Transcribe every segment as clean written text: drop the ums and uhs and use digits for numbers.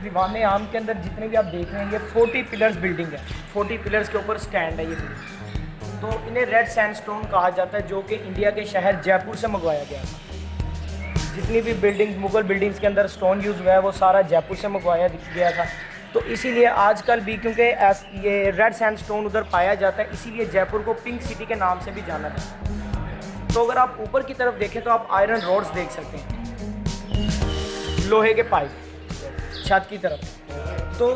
दीवान आम के अंदर जितने भी आप देख रहे हैं ये 40 पिलर्स बिल्डिंग है। 40 पिलर्स के ऊपर स्टैंड है ये बिल्डिंग। तो इन्हें रेड सैंडस्टोन कहा जाता है, जो कि इंडिया के शहर जयपुर से मंगवाया गया था। जितनी भी बिल्डिंग मुगल बिल्डिंग्स के अंदर स्टोन यूज़ हुआ है वो सारा जयपुर से मंगवाया गया था। तो इसीलिए आजकल भी क्योंकि ये रेड सैंडस्टोन उधर पाया जाता है, इसीलिए जयपुर को पिंक सिटी के नाम से भी जाना जाता है। तो अगर आप ऊपर की तरफ देखें तो आप आयरन रोड्स देख सकते हैं, लोहे के पाइप छत की तरफ। तो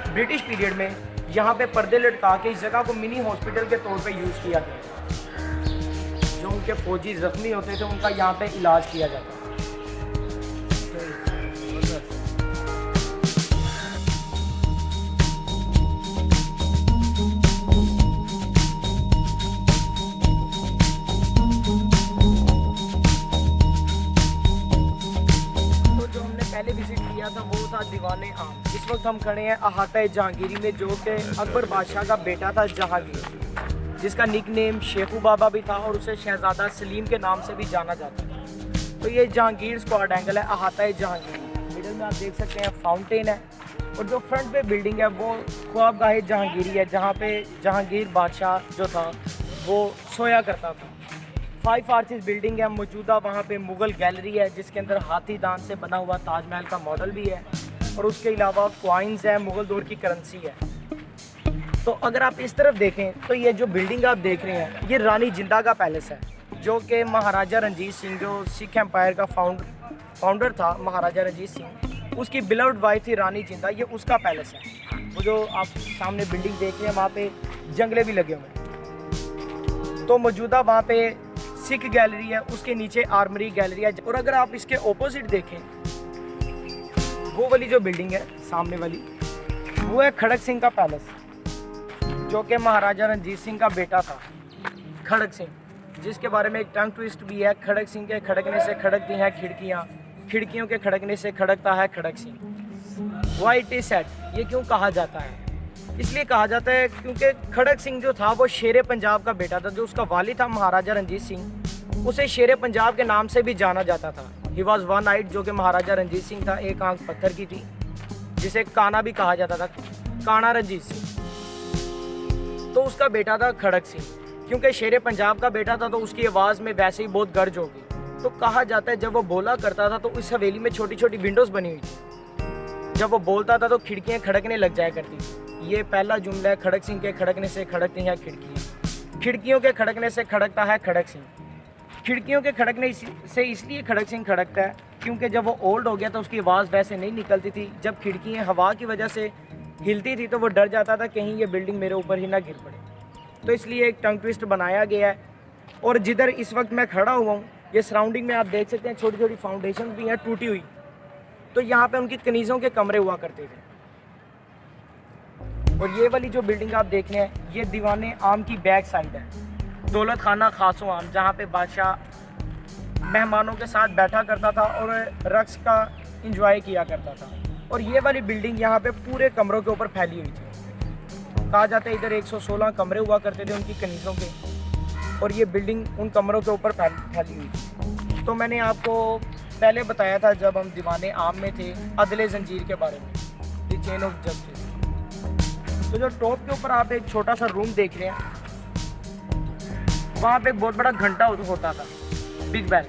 ब्रिटिश पीरियड में यहाँ पे पर्दे लटका के इस जगह को मिनी हॉस्पिटल के तौर पे यूज़ किया गया। जो उनके फौजी ज़ख्मी होते थे उनका यहाँ पे इलाज किया जाता था। पहले विजिट किया था वो था दीवाने आम। इस वक्त हम खड़े हैं अहाता जहांगीरी में, जो कि अकबर बादशाह का बेटा था जहांगीर, जिसका निक नेम शेखू बाबा भी था और उसे शहजादा सलीम के नाम से भी जाना जाता था। तो ये जहांगीर स्क्वाड एंगल है अहाता जहांगीरी। मिडल में आप देख सकते हैं फाउंटेन है, और जो फ्रंट पे बिल्डिंग है वो ख्वाबगाह जहांगीरी है, जहाँ पे जहांगीर बादशाह जो था वो सोया करता था। 5 आर्चेस बिल्डिंग है मौजूदा। वहाँ पे मुग़ल गैलरी है जिसके अंदर हाथी दांत से बना हुआ ताजमहल का मॉडल भी है, और उसके अलावा कॉइन्स है, मुग़ल दौर की करेंसी है। तो अगर आप इस तरफ देखें तो ये जो बिल्डिंग आप देख रहे हैं ये रानी जिंदा का पैलेस है, जो कि महाराजा रंजीत सिंह, जो सिख एम्पायर का फाउंडर था महाराजा रंजीत सिंह, उसकी बिलव्ड वाइफ थी रानी जिंदा। ये उसका पैलेस है। वो जो आप सामने बिल्डिंग देख रहे हैं वहाँ पे जंगले भी लगे हुए हैं। तो मौजूदा वहाँ पे सिख गैलरी है, उसके नीचे आर्मरी गैलरी है। और अगर आप इसके ऑपोजिट देखें, वो वाली जो बिल्डिंग है सामने वाली, वो है खड़क सिंह का पैलेस, जो कि महाराजा रंजीत सिंह का बेटा था खड़क सिंह, जिसके बारे में एक टंग ट्विस्ट भी है। खड़क सिंह के खड़कने से खड़कती हैं खिड़कियाँ, खिड़कियों के खड़कने से खड़कता है Khadak Singh. Why it is said, ये क्यों कहा जाता है? इसलिए कहा जाता है क्योंकि खड़क सिंह जो था वो शेर पंजाब का बेटा था। जो उसका वाली था महाराजा रंजीत सिंह, उसे शेर पंजाब के नाम से भी जाना जाता था। ही वॉज वन आइड, जो कि महाराजा रंजीत सिंह था, एक आंख पत्थर की थी, जिसे काना भी कहा जाता था, काना रंजीत सिंह। तो उसका बेटा था खड़क सिंह। क्योंकि शेर पंजाब का बेटा था तो उसकी आवाज़ में वैसे ही बहुत गर्ज होगी। तो कहा जाता है जब वो बोला करता था तो इस हवेली में छोटी छोटी विंडोज़ बनी हुई थी। जब वो बोलता था तो खिड़कियाँ खड़कने लग जाया करती थी। ये पहला जुमला है, खड़क सिंह के खड़कने से खड़कती हैं खिड़कियाँ, खिड़कियों के खड़कने से खड़कता है खड़क सिंह। खिड़कियों के खड़कने से इसलिए खड़क सिंह खड़कता है क्योंकि जब वो ओल्ड हो गया तो उसकी आवाज़ वैसे नहीं निकलती थी। जब खिड़कियाँ हवा की वजह से हिलती थी तो वो डर जाता था कहीं ये बिल्डिंग मेरे ऊपर ही ना गिर पड़े। तो इसलिए एक टंग ट्विस्ट बनाया गया है। और जिधर इस वक्त मैं खड़ा हुआ हूँ, ये सराउंडिंग में आप देख सकते हैं छोटी छोटी फाउंडेशन भी हैं टूटी हुई। तो यहाँ पर उनकी कनीज़ों के कमरे हुआ करते थे। और ये वाली जो बिल्डिंग आप देख रहे हैं ये दीवाने आम की बैक साइड है, दौलत खाना खासो आम, जहाँ पे बादशाह मेहमानों के साथ बैठा करता था और रक्स का इंजॉय किया करता था। और ये वाली बिल्डिंग यहाँ पे पूरे कमरों के ऊपर फैली हुई थी। कहा जाता है इधर 116 कमरे हुआ करते थे उनकी कनीज़ों के, और ये बिल्डिंग उन कमरों के ऊपर फैली हुई थी। तो मैंने आपको पहले बताया था जब हम दीवाने आम में थे अदले जंजीर के बारे में, द चेन ऑफ जस्टिस। तो जो टॉप के ऊपर आप एक छोटा सा रूम देख रहे हैं, वहाँ पे एक बहुत बड़ा घंटा होता था, बिग बेल,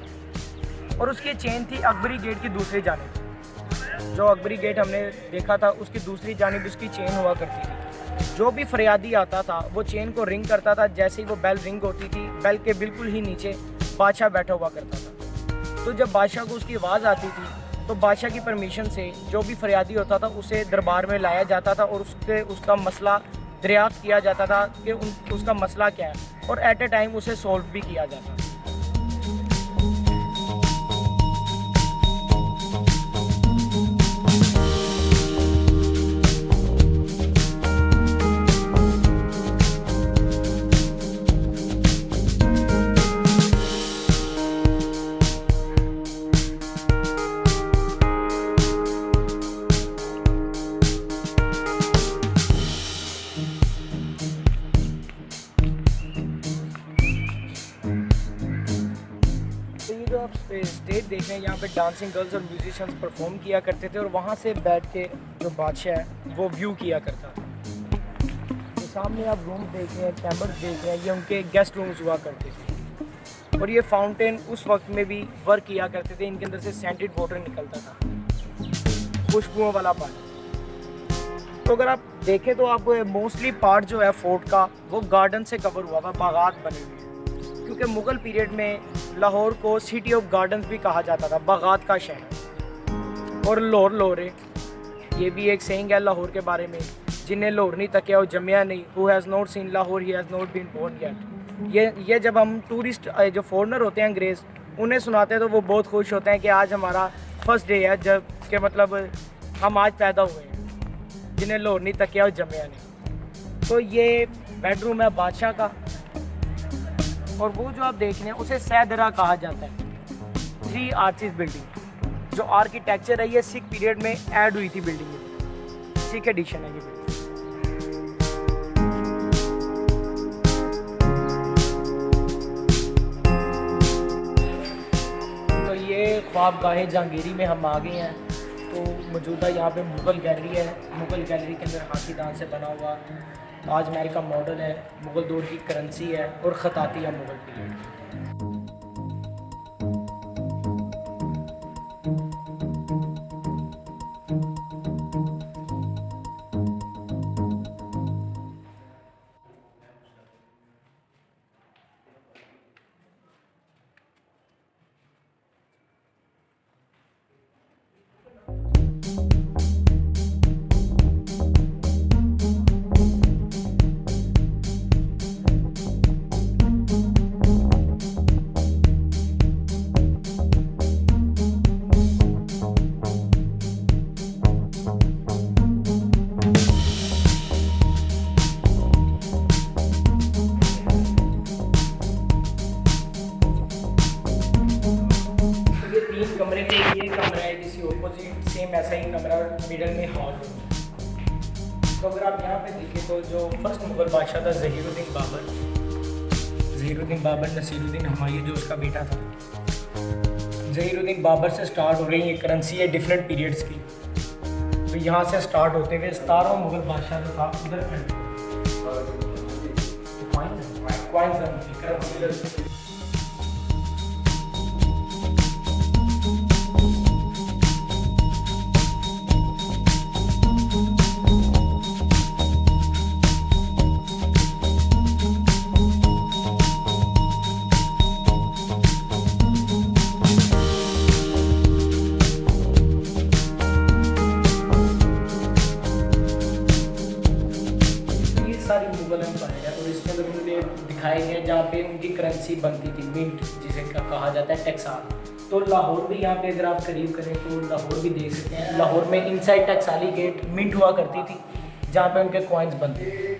और उसकी चेन थी अकबरी गेट की दूसरी जानिब। जो अकबरी गेट हमने देखा था उसकी दूसरी जानिब उसकी चेन हुआ करती थी। जो भी फरियादी आता था वो चेन को रिंग करता था। जैसे ही वो बेल रिंग होती थी, बेल के बिल्कुल ही नीचे बादशाह बैठा हुआ करता था। तो जब बादशाह को उसकी आवाज़ आती थी तो बादशाह की परमिशन से जो भी फरियादी होता था उसे दरबार में लाया जाता था और उसका मसला दरियाफ्त किया जाता था कि उसका मसला क्या है, और एट ए टाइम उसे सॉल्व भी किया जाता था। जो आप स्टेज देख रहे हैं यहाँ पे डांसिंग गर्ल्स और म्यूजिशियंस परफॉर्म किया करते थे और वहाँ से बैठ के जो बादशाह है वो व्यू किया करता था। तो सामने आप रूम देख रहे हैं, चैम्बर्स देख रहे हैं, ये उनके गेस्ट रूम्स हुआ करते थे। और ये फाउंटेन उस वक्त में भी वर्क किया करते थे, इनके अंदर से सेंटेड वाटर निकलता था, खुशबुओं वाला पानी। तो अगर आप देखें तो आप मोस्टली पार्ट जो है फोर्ट का वो गार्डन से कवर हुआ था, बागात बने हुए हैं, क्योंकि मुग़ल पीरियड में लाहौर को सिटी ऑफ गार्डन्स भी कहा जाता था, बागात का शहर। और लाहौर लोरे, ये भी एक सेइंग है लाहौर के बारे में, जिन्हें लाहौर नहीं तकिया वो जमिया नहीं, who has not seen Lahore he has not been born yet. ये जब हम टूरिस्ट जो फॉरनर होते हैं अंग्रेज़, उन्हें सुनाते हैं तो वो बहुत खुश होते हैं कि आज हमारा फर्स्ट डे है, जब के मतलब हम आज पैदा हुए हैं, जिन्हें लाहौर नहीं तकिया और जमिया नहीं। तो ये बेडरूम है बादशाह का, और वो जो आप देख रहे हैं उसे सैदरा कहा जाता है। 3 आर्चिस बिल्डिंग, जो आर्किटेक्चर है ये सिख पीरियड में ऐड हुई थी बिल्डिंग में, सिख एडिशन है ये बिल्डिंग। तो ये ख्वाबगाह जहांगीरी में हम आ गए हैं। तो मौजूदा यहाँ पे मुग़ल गैलरी है, मुग़ल गैलरी के अंदर हाथी दांत से बना हुआ ताजमहल का मॉडल है, मुग़ल दौर की करेंसी है और ख़ताती है मुग़ल पीरियड की। कमरे के ये कमरा है, जिसके ऑपोजिट सेम ऐसा ही कमरा मिडल में हॉल है। तो अगर आप यहाँ पे देखें तो जो फर्स्ट मुग़ल बादशाह था ज़हीरुद्दीन बाबर नसीरुद्दीन हुमायूं जो उसका बेटा था, ज़हीरुद्दीन बाबर से स्टार्ट हो रही है करेंसी है डिफरेंट पीरियड्स की। तो यहाँ से स्टार्ट होते हुए 17वां मुग़ल बादशाह जो था उधर करेंसी। सारी मुग़ल एम्पायर है और इसके अंदर उन्होंने दिखाए गए जहाँ पे उनकी करेंसी बनती थी, मिंट जिसे कहा जाता है, टैक्साल। तो लाहौर भी यहाँ पे अगर आप करीब करें तो लाहौर भी देख सकते हैं। लाहौर में इनसाइड टैक्साली गेट मिंट हुआ करती थी, जहाँ पे उनके कॉइन्स बनते थे।